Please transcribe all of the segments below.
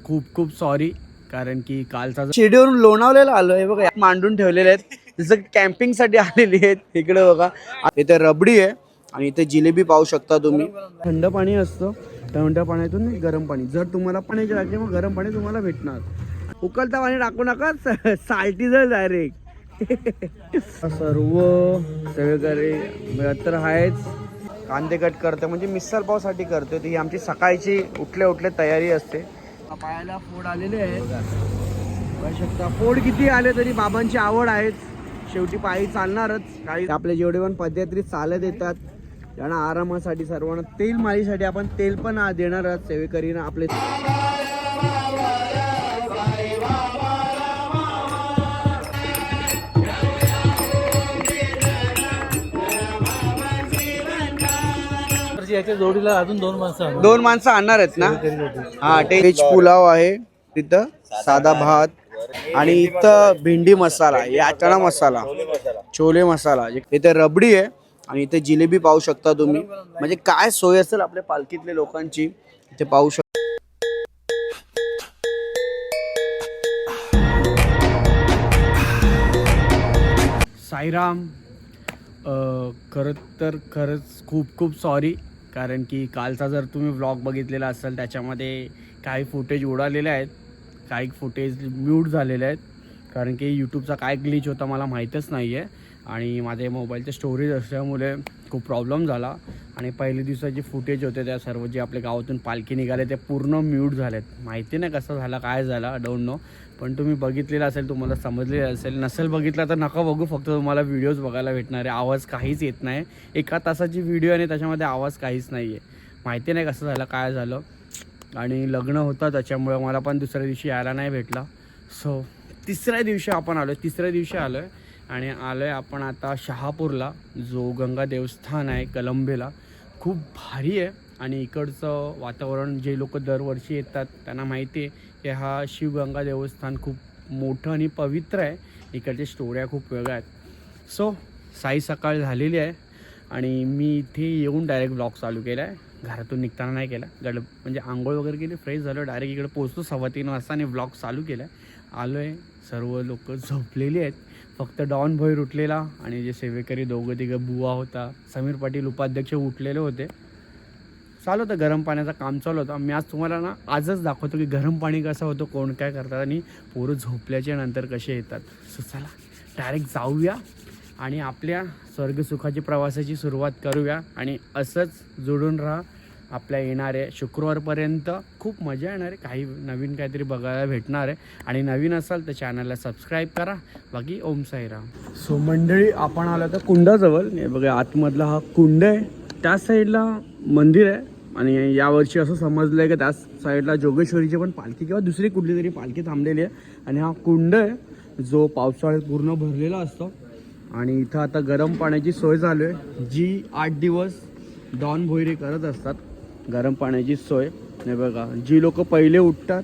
खूप खूप सॉरी, कारण की कालचा शिर्डीवरून लोणावळ्याला आलोय बघा, मांडून ठेवलेले आहेत जसं कॅम्पिंग साठी आलेली आहेत. इकडे बघा, इथे रबडी आहे आणि इथे जिलेबी पाहू शकता तुम्ही. थंड पाणी असतं, थंड पाण्यातून गरम पाणी. जर तुम्हाला पाण्याची लागते मग गरम पाणी तुम्हाला भेटणार. उकळता पाणी टाकू नका, साल्टी जर डायरेक्ट. सर्व सेवेकरी तर आहेच. कांदे कट करते म्हणजे मिसळ पावसाठी करते. ही आमची सकाळची उठल्या उठल्या तयारी असते. पायाला फोड आलेले आहेत बघू शकता. फोड किती आले तरी बाबांची आवड आहेच, शेवटी पायी चालणारच. काही आपले जेवढे पण पदयात्री चालत येतात त्यांना आरामासाठी, सर्वांना तेल मालीसाठी आपण तेल पण देणार आहोत सेवेकरीनं आपले. याच्या जोडीला अजून दोन माणसं आणणार आहेत ना. हा, व्हेज पुलाव आहे तिथं, साधा भात आणि इथं भेंडी मसाला, या चणा मसाला, छोले मसाला. इथे रबडी आहे आणि इथे जिलेबी पाहू शकता तुम्ही. म्हणजे काय सोय असेल आपल्या पालखीतल्या लोकांची इथे पाहू शकता. साईराम, खरंच खूप खूप सॉरी, कारण की कालचा जर तुम्ही व्लॉग बघितलेला असेल त्याच्यामध्ये काही फुटेज उडालेले आहेत, काही फुटेज म्यूट झालेले आहेत. कारण की यूट्यूबचा काय ग्लिच होता मला माहीतच नाही आहे आणि माझे मोबाईलचे स्टोरेज असल्यामुळे खूप प्रॉब्लेम झाला. आणि पहिल्या दिवसाचे फुटेज होते त्या सर्व जे आपल्या गावातून पालखी निघाले ते पूर्ण म्यूट झालेत. माहिती नाही कसं झालं, काय झालं, डोंट नो. पण तुम्ही बघितलेलं असेल, तुम्हाला समजलेलं असेल. नसेल बघितलं तर नका बघू, फक्त तुम्हाला व्हिडिओज बघायला भेटणार आहे. आवाज काहीच येत नाही. 1 तासाची व्हिडिओ आणि त्याच्यामध्ये आवाज काहीच नाही आहे. माहिती नाही कसं झालं, काय झालं. आणि लग्न होतं त्याच्यामुळे मला पण दुसऱ्या दिवशी यायला नाही भेटला. सो तिसऱ्या दिवशी आपण आलो आहे आणि आलो आहे आपण आता शहापूरला, जो गंगा देवस्थान आहे कलंबेला. खूप भारी आहे आणि इकडचं वातावरण, जे लोक दरवर्षी येतात त्यांना माहिती आहे की हा शिवगंगा देवस्थान खूप मोठं आणि पवित्र आहे. इकडच्या स्टोऱ्या खूप वेगळ्या आहेत. सो साई सकाळ झालेली आहे आणि मी इथे येऊन डायरेक्ट ब्लॉग चालू केला आहे. घरातून निघताना नाही केला, म्हणजे आंघोळ वगैरे केली, फ्रेश झालो, डायरेक्ट इकडे पोहोचलो 3:15 वाजता आणि ब्लॉग चालू केला आहे. आलो आहे, सर्व लोक झोपलेली आहेत, फक्त डॉन भोईर उठलेला आणि जे सेवेकरी 2-3 बुवा होता, समीर पाटील उपाध्यक्ष उठलेले होते. चालू होतं गरम पाण्याचं काम चालू होतं. मी आज तुम्हाला ना आजच दाखवतो की गरम पाणी कसं होतं, कोण काय करतात आणि पोरं झोपल्याच्या नंतर कसे येतात. सो चला डायरेक्ट जाऊया आणि आपल्या स्वर्गसुखाची प्रवासाची सुरुवात करूया. आणि असंच जोडून राहा. आपल्या येणारे शुक्रवारपर्यंत खूप मजा येणार आहे, काही नवीन काहीतरी बघायला भेटणार आहे. आणि नवीन असाल तर चॅनलला सबस्क्राईब करा. बाकी ओम साईराम. सो मंडळी, आपण आलो तर कुंडाजवळ. हे बघा, आतमधला हा कुंड आहे, त्या साईडला मंदिर आहे. आणि यावर्षी असं समजलं आहे की त्या साईडला जोगेश्वरीची पण पालखी किंवा दुसरी कुठली तरी पालखी थांबलेली आहे. आणि हा कुंड आहे जो पावसाळ्यात पूर्ण भरलेला असतो. आणि इथं आता गरम पाण्याची सोय चालू आहे, जी 8 दिवस डॉन भोईरे करत असतात. गरम पाण्याची सोय हे बघा, जी लोक पहिले उठतात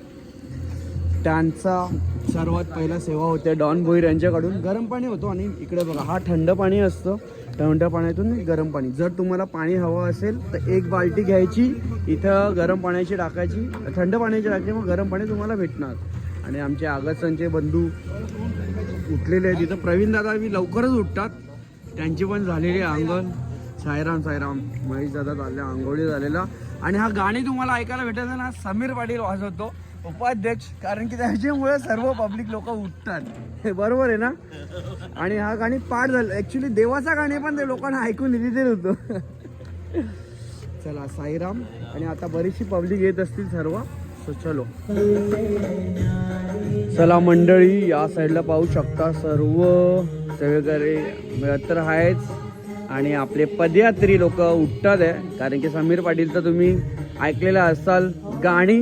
त्यांचा सर्वात पहिला सेवा होते डॉन भोईर यांच्याकडून. गरम पाणी होतो आणि इकडे बघा, हा थंड पाणी असतं, थंड पाण्यातून गरम पाणी. जर तुम्हाला पाणी हवं असेल तर 1 बाल्टी घ्यायची, इथं गरम पाण्याची टाकायची, थंड पाण्याची टाकायची, मग गरम पाणी तुम्हाला भेटणार. आणि आमचे आगतचे बंधू उठलेले आहेत तिथं. प्रवीण दादा मी लवकरच उठतात, त्यांची पण झालेली अंगण. साईराम महेश दादा चालल्या, आंघोळी झालेला. आणि हा गाणी तुम्हाला ऐकायला भेटायचं ना, समीर पाटील वाजवतो, उपाध्यक्ष, कारण की त्याच्यामुळे सर्व पब्लिक लोक उठतात. हे बरोबर आहे ना. आणि हा गाणी पाठ झालं, ॲक्च्युली देवाचा गाणी पण ते लोकांना ऐकून दिलेलं होतं. चला साईराम. आणि आता बरीचशी पब्लिक येत असतील सर्व. सो चलो चला मंडळी, या साईडला पाहू शकता सर्व सेवेकरी तर आहेच. आणि आपले पदयात्री लोक उठतात आहे, कारण की समीर पाटीलचं तुम्ही ऐकलेलं असाल गाणी.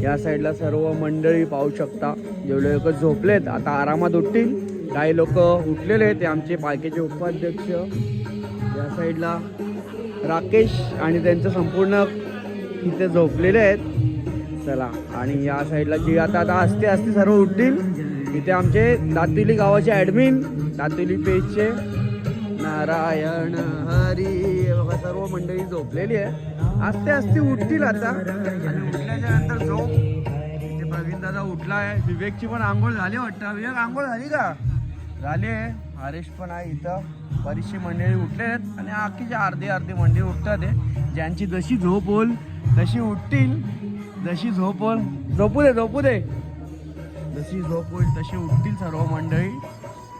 या साईडला सर्व मंडळी पाहू शकता. जेवढे लोक झोपलेत आता आरामात उठतील, काही लोक उठलेले आहेत ते आमचे पालखीचे उपाध्यक्ष. या साईडला राकेश आणि त्यांचं संपूर्ण इथे झोपलेले आहेत. चला, आणि या साईडला जी आता असते सर्व उठतील. इथे आमचे दातुली गावाचे ॲडमिन, दातुली पेजचे नारायण हरी बघा, सर्व मंडळी झोपलेली आहे. आस्ते उठतील आता. आणि उठल्याच्या नंतर झोप उठला आहे. विवेकची पण आंघोळ झाली वाटतं. विवेक आंघोळ झाली का? झाली आहे. हरेश पण आहे इथं. बरीचशी मंडळी उठले आहेत आणि आखीची अर्धी मंडळी उठतात आहे. ज्यांची जशी झोप होईल तशी उठतील. जशी झोप होईल झोपू दे जशी झोप होईल तशी उठतील सर्व मंडळी.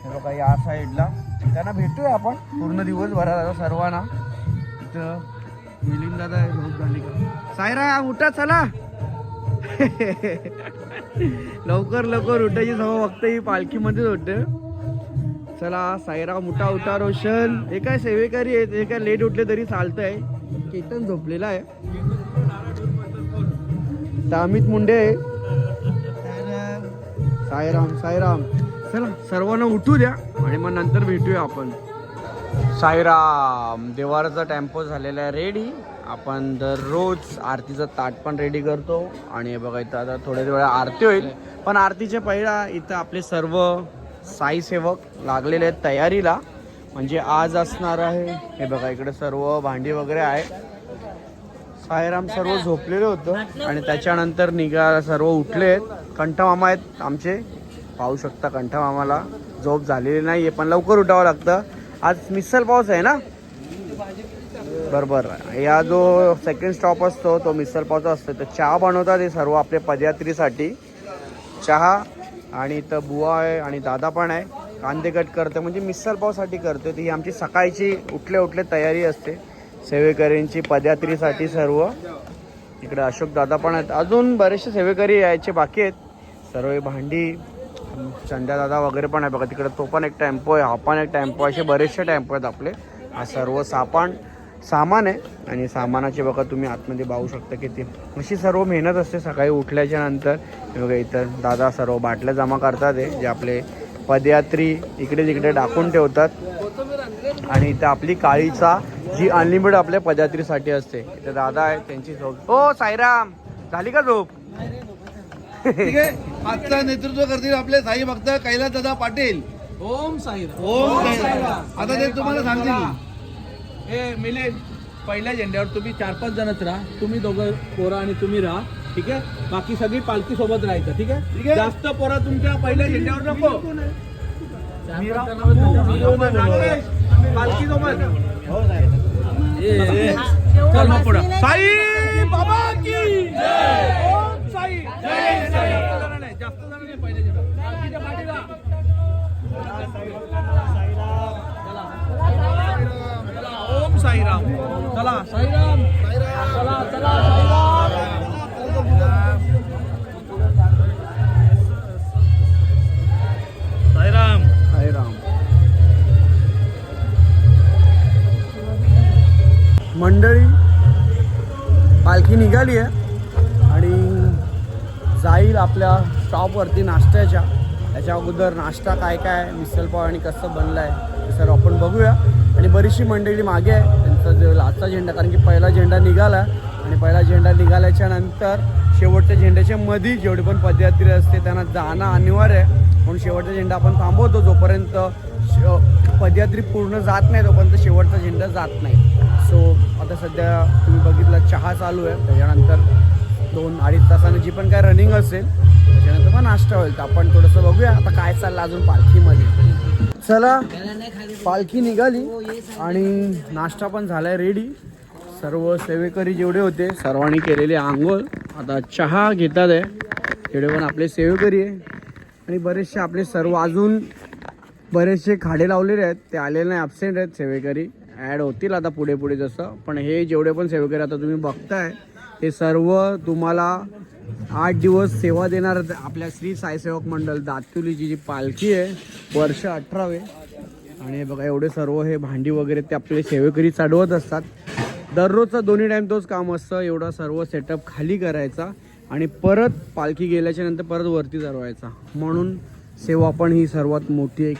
हे बघा या साईडला त्यांना भेटूया आपण पूर्ण दिवसभरात आता सर्वांना. इथं मिलिंद दादा झोप झाली का? सायरा उठा चला. लवकर उठायची सवय फक्त ही पालखीमध्येच होते. चला सायरा उठा रोशन. हे काय सेवेकरी आहेत, हे काय लेट उठले तरी चालतंय. केतन झोपलेला आहे. अमित मुंडे आहे. साईराम चला सर्वांना उठू द्या आणि मग नंतर भेटूया आपण. साईराम देवाराचा टेम्पो झालेला आहे रेडी. आपण दररोज आरतीचं ताट पण रेडी करतो आणि हे बघा इथं आता थोड्या वेळा आरती होईल. पण आरतीच्या पहिला इथं आपले सर्व साई सेवक लागलेले आहेत तयारीला. म्हणजे आज असणार आहे. हे बघा इकडे सर्व भांडी वगैरे आहे. साईराम सर्व झोपलेले होतं आणि त्याच्यानंतर निघा सर्व उठले आहेत. कंठा मामा आहेत आमचे, पाहू शकता. कंठा मामाला झोप झालेली नाही आहे पण लवकर उठावं लागतं. आज मिसल पाऊस आहे ना. बरोबर. या जो सेकंड स्टॉप असतो तो मिसल पावचा असतो. तर चहा बनवतात हे सर्व आपले पदयात्रीसाठी. चहा आणि इथं बुवा आहे आणि दादा पण आहे. कांदे कट करते म्हणजे मिसल पावसाठी करते. ती आमची सकाळची उठले तयारी असते सेवेकरींची पदयात्रीसाठी सर्व. इकडे अशोक दादा पण आहेत. अजून बरेचसे सेवेकरी यायचे बाकी आहेत. सर्व भांडी संध्या दादा वगैरे पण आहे बघा तिकडे. तो पण एक टेम्पो आहे, हा पण एक टेम्पो. असे बरेचसे टेम्पो आहेत आपले. हा सर्व सामान आहे आणि सामानाचे बघा तुम्ही आतमध्ये पाहू शकता किती. अशी सर्व मेहनत असते सकाळी उठल्याच्या नंतर. बघा इथं दादा सर्व बाटल्या जमा करतात आहे जे आपले पदयात्री इकडे तिकडे टाकून ठेवतात. आणि इथं आपली काळीचा जी अनलिमिटेड आपल्या पदयात्रीसाठी असते. इथं दादा आहे त्यांची झोप. हो साईराम झाली का झोप? ठीक आहे. आजचं नेतृत्व करतील आपले साई भक्त कैलास दादा पाटील. ओम साईराम. ओम साईराम. आता ते तुम्हाला सांगतील. हे मिलिंद पहिल्या झेंड्यावर तुम्ही 4-5 जणच राहा. तुम्ही दोघं पोरं आणि तुम्ही राहा. ठीक आहे. बाकी सगळी पालखी सोबत राहायचं. ठीक आहे. जास्त पोरं तुमच्या पहिल्या झेंड्यावर नको. पालखी सोबत चल मग पुढं. साई बाबा की जय. ओम साई जय. जास्त जण नाही पहिल्या झेंड्यावर. पालखीच्या पाठीला ओम साईराम. चला साईराम. चला साईराम. साईराम. मंडळी पालखी निघाली आहे आणि जाईल आपल्या स्टॉपवरती नाश्त्याच्या. त्याच्या अगोदर नाश्ता काय मिसल पाव आणि कसं बनलं आहे हे सर्व आपण बघूया. आणि बरीचशी मंडळी मागे आहे. त्यांचा जो लास्टचा झेंडा, कारण की पहिला झेंडा निघाला आणि पहिला झेंडा निघाल्याच्या नंतर शेवटच्या झेंड्याच्या मध्ये जेवढी पण पदयात्री असते त्यांना जाणं अनिवार्य आहे. म्हणून शेवटचा झेंडा आपण थांबवतो. जोपर्यंत पदयात्री पूर्ण जात नाही तोपर्यंत शेवटचा झेंडा जात नाही. सो आता सध्या तुम्ही बघितलं चहा चालू आहे. त्याच्यानंतर 2-2.5 तासाने जी पण काय रनिंग असेल त्याच्यानंतर पण नाश्ता होईल. तर आपण थोडंसं बघूया आता काय चाललं अजून पालखीमध्ये. चला पालखी निघाली आणि नाश्ता पण झाला आहे रेडी. सर्व सेवेकरी जेवढे होते सर्वांनी केलेले आंघोळ. आता चहा घेतात आहे. जेवढे पण आपले सेवेकरी आहे आणि बरेचसे आपले सर्व अजून बरेचसे खाडे लावलेले आहेत ते आलेले नाही, ॲबसेंट आहेत सेवेकरी. ॲड होतील आता पुढे जसं. पण हे जेवढे पण सेवेकरी आता तुम्ही बघताय हे सर्व तुम्हाला 8 दिवस सेवा देणार. आपल्या श्री साईसेवक मंडळ दातुलीची जी पालखी आहे वर्ष 18वे. आणि हे बघा एवढे सर्व हे भांडी वगैरे ते आपले सेवेकरी चढवत असतात. दररोजचा 2 टाईम तोच काम असतं. एवढा सर्व सेटअप खाली करायचा आणि परत पालखी गेल्याच्या नंतर परत वरती चढवायचा. म्हणून सेवा पण ही सर्वात मोठी एक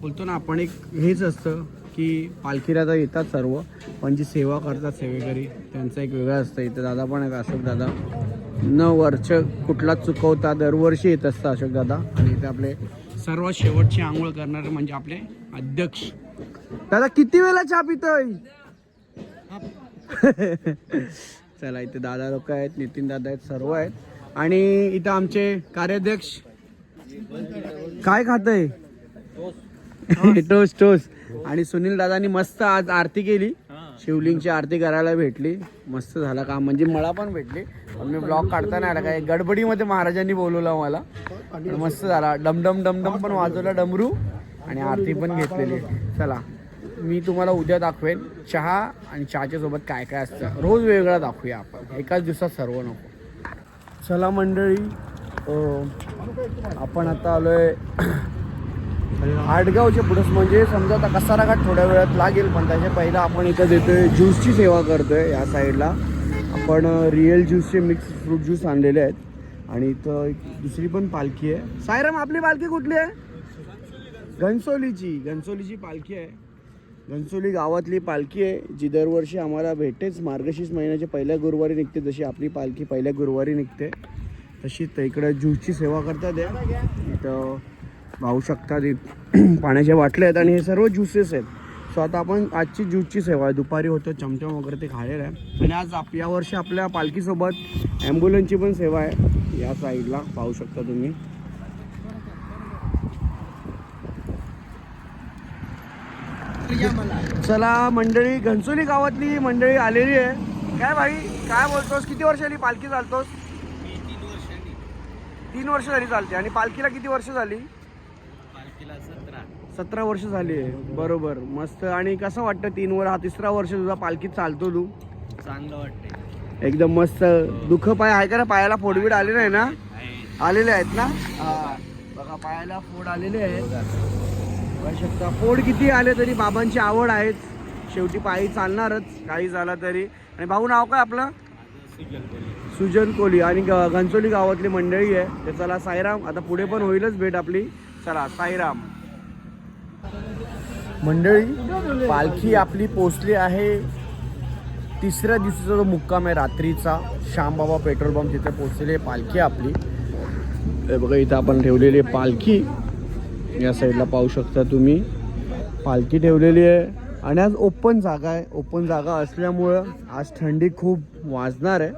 बोलतो ना आपण एक हेच असतं की पालखीला तर येतात सर्व पण जी सेवा करतात सेवेकरी त्यांचं एक वेगळं असतं. इथं दादा पण आहेत अशोक दादा. न वर्ष कुठलाच चुकवता दरवर्षी येत असतं अशोक दादा. आणि इथे आपले सर्वात शेवटची आंघोळ करणारे म्हणजे आपले अध्यक्ष दादा. किती वेळा चहा पितोय? चला इथे दादा लोक आहेत, नितीन दादा आहेत, सर्व आहेत. आणि इथं आमचे कार्याध्यक्ष काय खातंय टोस्ट टोस्ट. आणि सुनील दादानी मस्त आज आरती केली, शिवलिंगची आरती करायला भेटली, मस्त झाला काम. म्हणजे मला पण भेटली, पण मी ब्लॉग काढता नाही आला, काय गडबडीमध्ये महाराजांनी बोलवलं मला. मस्त झाला, डमडम डमडम पण वाजवला डमरू आणि आरती पण घेतलेली. चला मी तुम्हाला उद्या दाखवेन चहा आणि चहाच्या सोबत काय काय असतं, रोज वेगळा दाखवूया आपण, एकाच दिवसात सर्व नको. चला मंडळी, आपण आता आलोय आडगावच्या पुढंच, म्हणजे समजा आता कसारा घाट थोड्या वेळात लागेल, पण त्याच्या पहिला आपण इथं देतोय ज्यूसची सेवा करतोय. या साईडला आपण रिअल ज्यूसचे मिक्स फ्रूट ज्यूस आणलेले आहेत. आणि इथं एक दुसरी पण पालखी आहे. सायराम आपली पालखी कुठली आहे? घनसोलीची पालखी आहे. घनसोली गावातली पालखी आहे, जी दरवर्षी आम्हाला भेटेच. मार्गशीर्ष महिन्याच्या पहिल्या गुरुवारी निघते, जशी आपली पालखी पहिल्या गुरुवारी निघते तशी इकडं ज्यूसची सेवा करतात. इथं पाहू शकता पाण्याच्या बाटल्या आहेत आणि हे सर्व ज्युसेस आहेत. सो आता आपण आजची ज्यूसची सेवा आहे, दुपारी होतं चमचम वगैरे ते खायला आहे. आणि आज यावर्षी आपल्या पालखीसोबत ॲम्ब्युलन्सची पण सेवा आहे. या साईडला पाहू शकता तुम्ही. चला मंडळी, घनसोली गावातली मंडळी आलेली आहे. काय भाई काय बोलतोस, किती वर्षांनी पालखी चालतोस? 3 वर्ष झाली चालते. आणि पालखीला किती वर्ष झाली? 17 वर्ष झाली आहे. बरोबर, मस्त. आणि कसं वाटतं 3 वर, हा 3रा वर्ष तुझा पालखीत चालतो तू? चांगलं वाटतंय एकदम मस्त. दुःख पाय आहे का ना, पायाला फोडबीड आले नाही ना? आलेले आहेत ना? हा बघा, पायाला फोड आलेले आहेत. बघू शकता, फोड किती आले तरी बाबांची आवड आहेच, शेवटी पायी चालणारच काही झाला तरी. आणि भाऊ नाव काय आपलं? सुजन कोली. आणि घनसोली गावातली मंडळी आहे. तर चला साईराम, आता पुढे पण होईलच भेट आपली. चला साईराम. मंडळी, पालखी आपली पोचली आहे. 3ऱ्या दिवशीचा जो मुक्काम आहे रात्रीचा, श्यामबाबा पेट्रोल पंप तिथे पोचलेली आहे पालखी आपली. बघा इथं आपण ठेवलेली आहे पालखी, या साईडला पाहू शकता तुम्ही पालखी ठेवलेली आहे. आणि आज ओपन जागा आहे. ओपन जागा असल्यामुळं आज थंडी खूप वाजणार आहे,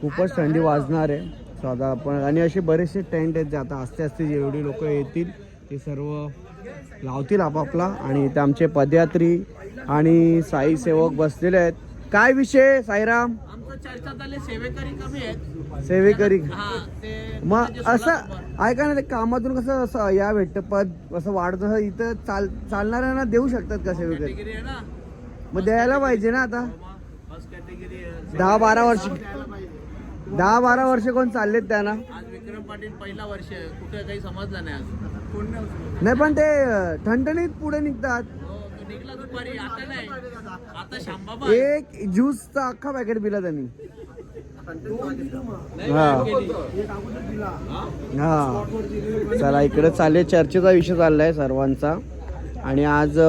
खूपच थंडी वाजणार आहे. सो आता आपण, आणि असे बरेचसे टेंट आहेत जे आता आस्ते आस्ते जेवढी लोक येतील ते सर्व लावतील आपापला. आणि इथे आमचे पदयात्री आणि साई सेवक बसलेले आहेत. काय विषय साईराम? चर्चा झाली, सेवेकरी कमी आहेत. सेवेकरी मग असं ऐका ना, ते कामातून कसं असं या भेटतं पद असं वाढतं, इथं चालणाऱ्यांना देऊ शकतात का सेवेकरी? मग द्यायला पाहिजे ना. आता 10-12 वर्ष कोण चाललेत त्यांना? आज विक्रम पाटील पहिला वर्ष, कुठे काही समजलं नाही आज. नाही पण ते ठणठणीत पुढे निघतात. निघला दुपारी, आता नाही, आता श्यामबाबा. एक ज्यूसचा अख्खा पॅकेट पिला त्यांनी. हा चला, इकडे चालले, चर्चेचा विषय चाललाय सर्वांचा. आणि आज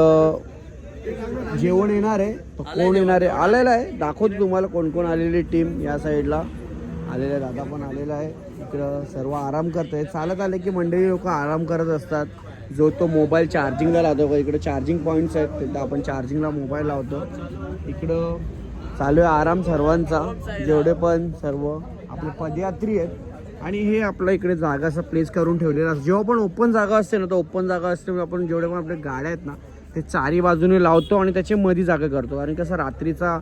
जेवण येणार आहे. कोण येणार आहे? आलेला आहे, दाखवतो तुम्हाला कोण कोण आलेली टीम. या साईडला आलेला आहे, दादा पण आलेला आहे. इकडं सर्व आराम करत आहे. चालत आले की मंडळी लोक आराम करत असतात. जो तो मोबाईल चार्जिंगला लावतो का, इकडे चार्जिंग पॉईंट्स आहेत, तिथं आपण चार्जिंगला मोबाईल लावतो. इकडं चालू आहे आराम सर्वांचा, जेवढे पण सर्व आपले पदयात्री आहेत. आणि हे आपलं इकडे जागा असं प्लेस करून ठेवलेलं असतं. जेव्हा पण ओपन जागा असते ना, तर ओपन जागा असते आपण जेवढे पण आपल्या गाड्या आहेत ना ते चारी बाजूने लावतो आणि त्याची मध्ये जागा करतो. आणि कसं रात्रीचा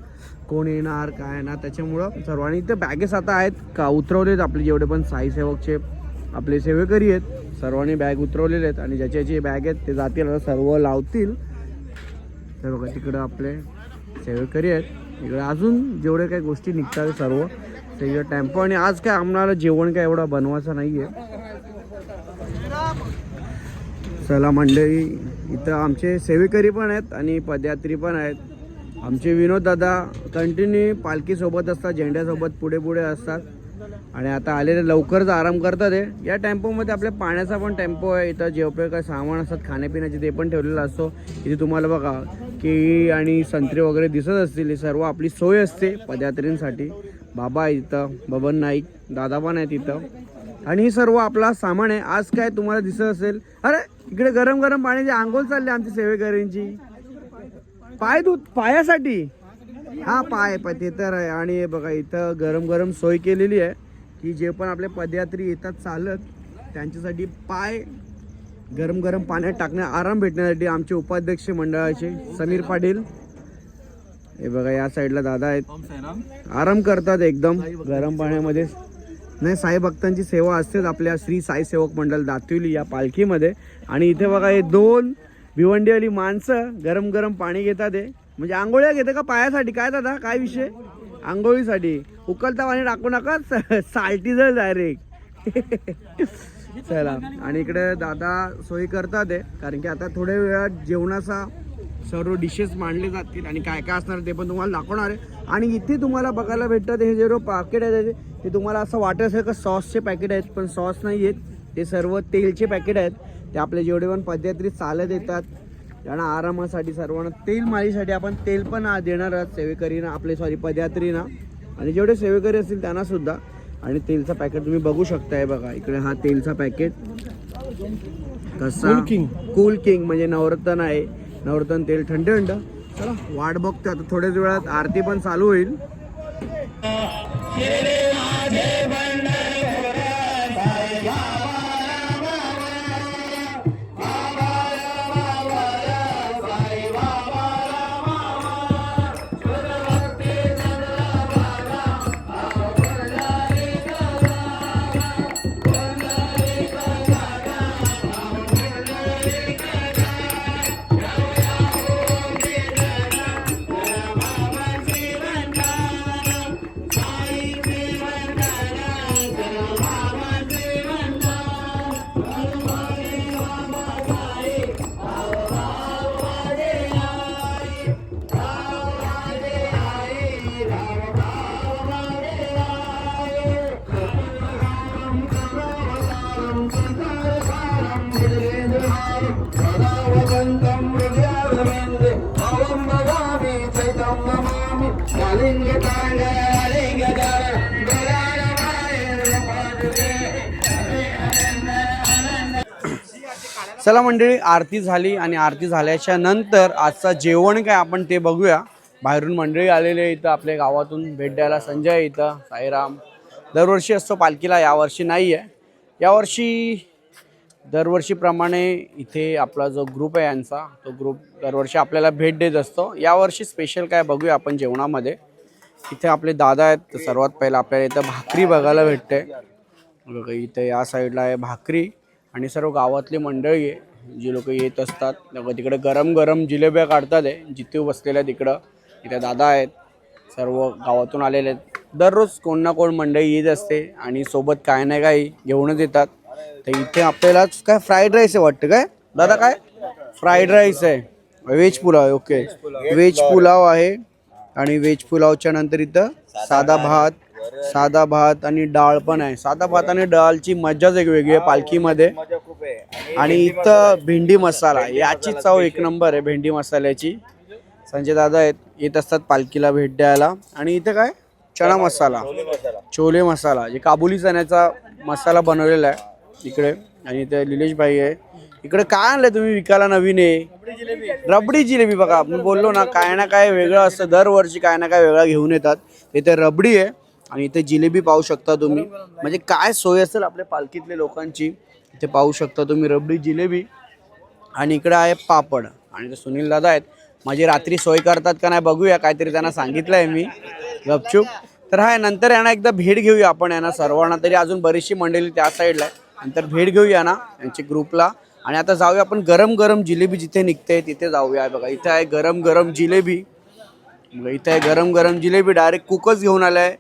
कोण येणार काय येणार त्याच्यामुळं सर्वांनी इथे बॅगेस आता आहेत का उतरवलेत. आपले जेवढे पण साई सेवकचे आपले सेवेकरी आहेत सर्वांनी बॅग उतरवलेले आहेत. आणि ज्याची बॅग आहेत ते जातील, सर्व लावतील. तर बघा तिकडं आपले सेवेकरी आहेत. इकडे अजून जेवढे काही गोष्टी निघतात सर्व ते टेम्पो. आणि आज काय आम्हाला जेवण काय एवढा बनवायचं नाही आहे. चला मंडळी, इथं आमचे सेवेकरी पण आहेत आणि पदयात्री पण आहेत. आमचे विनोद दादा कंटिन्यू पालखीसोबत असतात, झेंड्यासोबत पुढे पुढे असतात. आणि आता आलेले लवकरच आराम करतात. या टेम्पोमध्ये आपल्या पाण्याचा पण टेम्पो आहे. इथं जेवपे काय सामान असतात खाण्यापिण्याचे ते पण ठेवलेलं असतो. इथे तुम्हाला बघा केळी आणि संत्रे वगैरे दिसत असतील. ही सर्व आपली सोय असते पदयात्रींसाठी. बाबा आहे इथं, बबन नाईक दादा पण आहेत इथं. आणि ही सर्व आपला सामान आहे. आज काय तुम्हाला दिसत असेल, अरे इकडे गरम गरम पाण्याची आंघोळ चालली आमची सेवेकरींची. पाय दूध पायासाठी, हा पाय ते तर आहे. आणि बघा इथं गरम गरम सोय केलेली आहे. की जे पण आपले पदयात्री येतात चालत त्यांच्यासाठी पाय गरम गरम पाण्यात टाकण्या आराम भेटण्यासाठी आमचे उपाध्यक्ष मंडळाचे समीर पाटील हे बघा या साईडला दादा आहेत आराम करतात एकदम गरम पाण्यामध्ये. नाही साई भक्तांची सेवा असतेच आपल्या श्री साई सेवक मंडळ दातिवली या पालखीमध्ये. आणि इथे बघा हे 2 भिवंडीवाली माणसं गरम गरम पाणी घेतात आहे म्हणजे आंघोळ्या घेते का पायासाठी काय दादा काय विषय आंघोळीसाठी उकळता पाणी टाकू नका साल्टी जर डायरेक्ट चला. आणि इकडे दादा सोयी करतात आहे कारण की आता थोड्या वेळात जेवणाचा सर्व डिशेस मांडले जातील आणि काय काय असणार ते पण तुम्हाला दाखवणार आहे. आणि इथे तुम्हाला बघायला भेटतात हे जे पॅकेट आहेत ते तुम्हाला असं वाटत असेल का सॉसचे पॅकेट आहेत पण सॉस नाही आहेत ते सर्व तेलचे पॅकेट आहेत. ते आपले जेवढे पण पदयात्री चालत येतात त्यांना आरामासाठी सर्वांना तेल मालीसाठी आपण तेल पण देणार आहोत सेवेकरीना आपले पदयात्रीना आणि जेवढे सेवेकरी असतील त्यांना सुद्धा. आणि तेलचा पॅकेट तुम्ही बघू शकताय बघा इकडे हा तेलचा पॅकेट कसा कूल किंग म्हणजे नवरत्न आहे नवरत्न तेल थंड थंड. चला वाट बघतो आता थोड्याच वेळात आरती पण चालू होईल. चला मंडळी आरती झाली आणि आरती झाल्याच्या नंतर आजचा जेवण काय आपण ते बघूया. बाहेरून मंडळी आलेले इथं आपल्या गावातून भेट द्यायला. संजय इथं साईराम दरवर्षी असतो पालखीला यावर्षी नाही आहे. यावर्षी दरवर्षीप्रमाणे इथे आपला जो ग्रुप आहे यांचा तो ग्रुप दरवर्षी आपल्याला भेट देत असतो. यावर्षी स्पेशल काय बघूया आपण जेवणामध्ये. इथे आपले दादा आहेत सर्वात पहिला आपल्याला इथं भाकरी बघायला भेटते. इथे या साईडला आहे भाकरी आणि सर्व गावातली मंडळी आहे जी लोक येत असतात. तिकडे गरम गरम जिलेब्या काढतात आहे जिथे बसलेल्या तिकडं. इथे दादा आहेत सर्व गावातून आलेले आहेत. दररोज कोण ना कोण मंडळी येत असते आणि सोबत काय नाही काही घेऊनच येतात. तर इथे आपल्याला काय फ्राईड राईस आहे वाटतं काय दादा काय फ्राईड राईस आहे व्हेज पुलाव आहे. ओके व्हेज पुलाव आहे आणि व्हेज पुलावच्या नंतर इथं साधा भात आणि डाळ पण आहे. साधा भात आणि डाळची मज्जाच एक वेगळी आहे पालखीमध्ये. आणि इथं भेंडी मसाला याची चव एक नंबर आहे भेंडी मसाल्याची. संजय दादा आहेत येत असतात पालखीला भेट द्यायला. आणि इथे काय चणा मसाला छोले मसाला जे काबुली चण्याचा मसाला बनवलेला आहे इकडे. आणि इथे निलेश भाई आहे. इकडे काय आणलंय तुम्ही विकायला नवीन आहे रबडी जिलेबी. बघा मी बोललो ना काय ना काय वेगळं असतं दरवर्षी काय ना काय वेगळं घेऊन येतात. इथे रबडी आहे आणि इथे जिलेबी पाहू शकता तुम्ही. म्हणजे काय सोय असेल आपल्या पालखीतल्या लोकांची इथे पाहू शकता तुम्ही रबडी जिलेबी. आणि इकडे आहे पापड. आणि ते सुनील दादा आहेत माझी रात्री सोय करतात का नाही बघूया काहीतरी त्यांना सांगितलं आहे मी गपचूप. तर हा नंतर यांना एकदा भेट घेऊया आपण यांना सर्वांना. तरी अजून बरीचशी मंडळी त्या साईडला आहे. नंतर भेट घेऊया ना यांच्या ग्रुपला. आणि आता जाऊया आपण गरम गरम जिलेबी जिथे निघते तिथे जाऊया. बघा इथे आहे गरम गरम जिलेबी. इथे आहे गरम गरम जिलेबी डायरेक्ट कुकच घेऊन आलाय.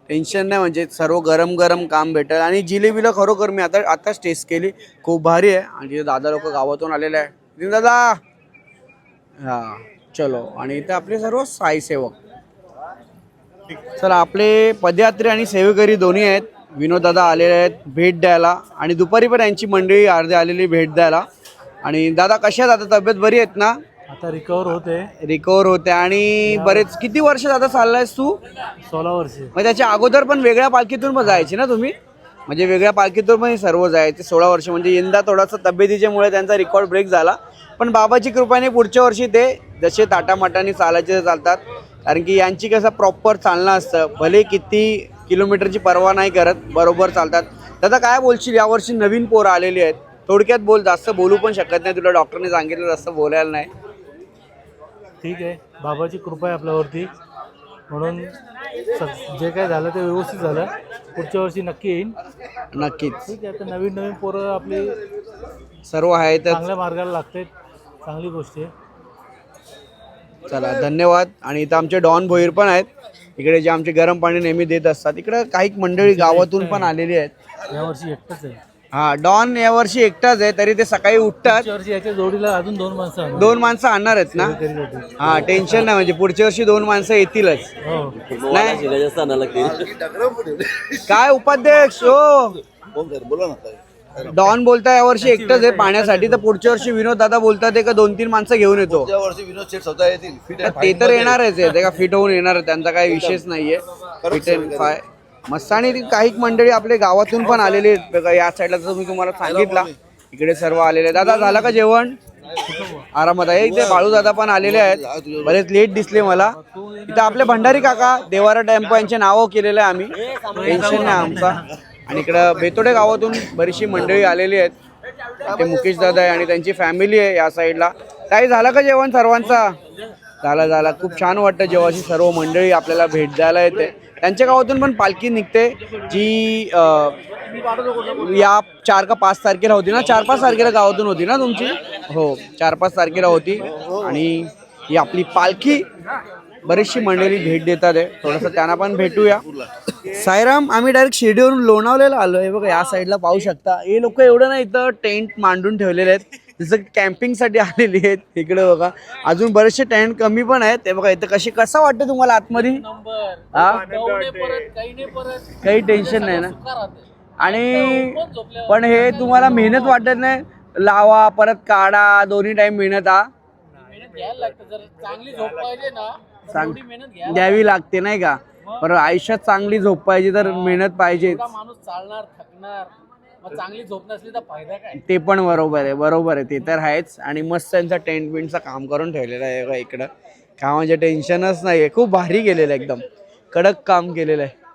टेन्शन नाही म्हणजे सर्व गरम गरम काम भेटेल. आणि जिलेबीला खरोखर मी आताच टेस्ट केली खूप भारी आहे. आणि तिथे दादा लोक गावातून आलेले आहे दादा हां चलो. आणि इथे आपले सर्व साई सेवक. चला आपले पदयात्री आणि सेवेकरी दोन्ही आहेत. विनोद दादा आलेले आहेत भेट द्यायला. आणि दुपारी पण यांची मंडळी अर्धे आलेली भेट द्यायला. आणि दादा कशा आहेत आता तब्येत बरी आहेत ना आता रिकवर होते. आणि बरेच किती वर्ष दादा चाललायस तू 16 वर्ष. मग त्याच्या अगोदर पण वेगळ्या पालखीतून पण जायचे ना तुम्ही म्हणजे वेगळ्या पालखीतून पण सर्व जायचे 16 वर्ष. म्हणजे यंदा थोडासा तब्येतीच्यामुळे त्यांचा रेकॉर्ड ब्रेक झाला. पण बाबाची कृपाने पुढच्या वर्षी ते जसे ताटामाटाने चालायचे चालतात. कारण की यांची कसं प्रॉपर चालणं असतं. भले किती किलोमीटरची पर्वा नाही करत, बरोबर चालतात. दादा काय बोलशील, यावर्षी नवीन पोरं आलेली आहेत, थोडक्यात बोल, जास्त बोलू पण शकत नाही, तुला डॉक्टरने सांगितलं जास्त बोलायला नाही. ठीक आहे, बाबाची कृपा आहे आपल्यावरती, म्हणून जे काय झालं ते व्यवस्थित झालं. पुढच्या वर्षी नक्की येईन. नक्कीच ठीक आहे, आता नवीन नवीन पोरं आपली सर्व आहे तर चांगल्या मार्गाला लागतात, चांगली गोष्ट आहे. चला धन्यवाद. आणि इथं आमचे डॉन भोईर पण आहेत इकडे, जे आमचे गरम पाणी नेहमी देत असतात. इकडे काही मंडळी गावातून पण आलेली आहेत. यावर्षी एकटंच आहे. हा, डॉन यावर्षी एकटाच आहे, तरी ते सकाळी उठतात. पुढच्या वर्षी याच्या जोडीला अजून 2 माणसं आणू. 2 माणसं आणणार आहेत ना? हा, टेन्शन नाही, म्हणजे पुढच्या वर्षी 2 माणसं येतीलच. हो, नाही काय उपाध्यक्ष हो, बोला ना. डॉन बोलता यावर्षी एकटाच आहे पाण्यासाठी, तर पुढच्या वर्षी विनोद दादा बोलतात का 2-3 माणसं घेऊन येतो. पुढच्या वर्षी विनोद शेठ स्वतः येतील. फिट आहे, ते तर येणारच आहे, ते का फिट होऊन येणार, त्यांचा काही विषयच नाहीये. फिट अँड फाय मस्त. आणि काही मंडळी आपल्या गावातून पण आलेली आहेत बघा, या साईडला जसं मी तुम्हाला सांगितलं, इकडे सर्व आलेले. दादा झालं का जेवण? आरामात आहे. इथे बाळू दादा पण आलेले आहेत, बरेच लेट दिसले मला. इथं आपले भंडारी काका, देवारा टेम्पो यांचे नावं केलेलं आहे आम्ही, टेन्शन नाही आमचा. आणि इकडं बेतोडे गावातून बरीचशी मंडळी आलेली आहेत, ते मुकेश दादा आहे आणि त्यांची फॅमिली आहे या साईडला. काही झालं का जेवण सर्वांचा? झाला. खूप छान वाटतं जेव्हा अशी सर्व मंडळी आपल्याला भेट द्यायला येते. त्यांच्या गावातून पण पालखी निघते, जी या 4 का 5 तारखेला होती ना, 4-5 तारखेला गावातून होती ना तुमची? हो, 4-5 तारखेला होती. आणि ही आपली पालखी बरीचशी मंडळी भेट देतात आहे, थोडंसं त्यांना पण भेटूया. साईराम, आम्ही डायरेक्ट शिर्डीवरून लोणावळ्याला आलो आहे बघा, या साईडला पाहू शकता. हे लोक एवढं नाही, इथं टेंट मांडून ठेवलेले आहेत, जसं कॅम्पिंगसाठी आलेली आहेत. इकडे बघा अजून बरेचसे टेंट कमी पण आहेत. ते बघा इथं कसं वाटतं तुम्हाला आतमध्ये? हा, काही टेन्शन नाही ना. आणि पण हे तुम्हाला मेहनत वाटत नाही, लावा परत काढा, दोन्ही टाइम मेहनत. द्यावी लागते नाही का? पण आयुष्यात चांगली झोप पाहिजे तर मेहनत पाहिजे. माणूस चालणार, थकणार, मग चांगली झोप नसली तर फायदा काय? ते पण बरोबर आहे, ते तर आहेच. आणि मस्त त्यांचा टेंट बिंटचं काम करून ठेवलेलं आहे इकडं, कामाचे टेन्शनच नाही आहे. खूप भारी केलेलं आहे, एकदम कडक काम केलेलं आहे.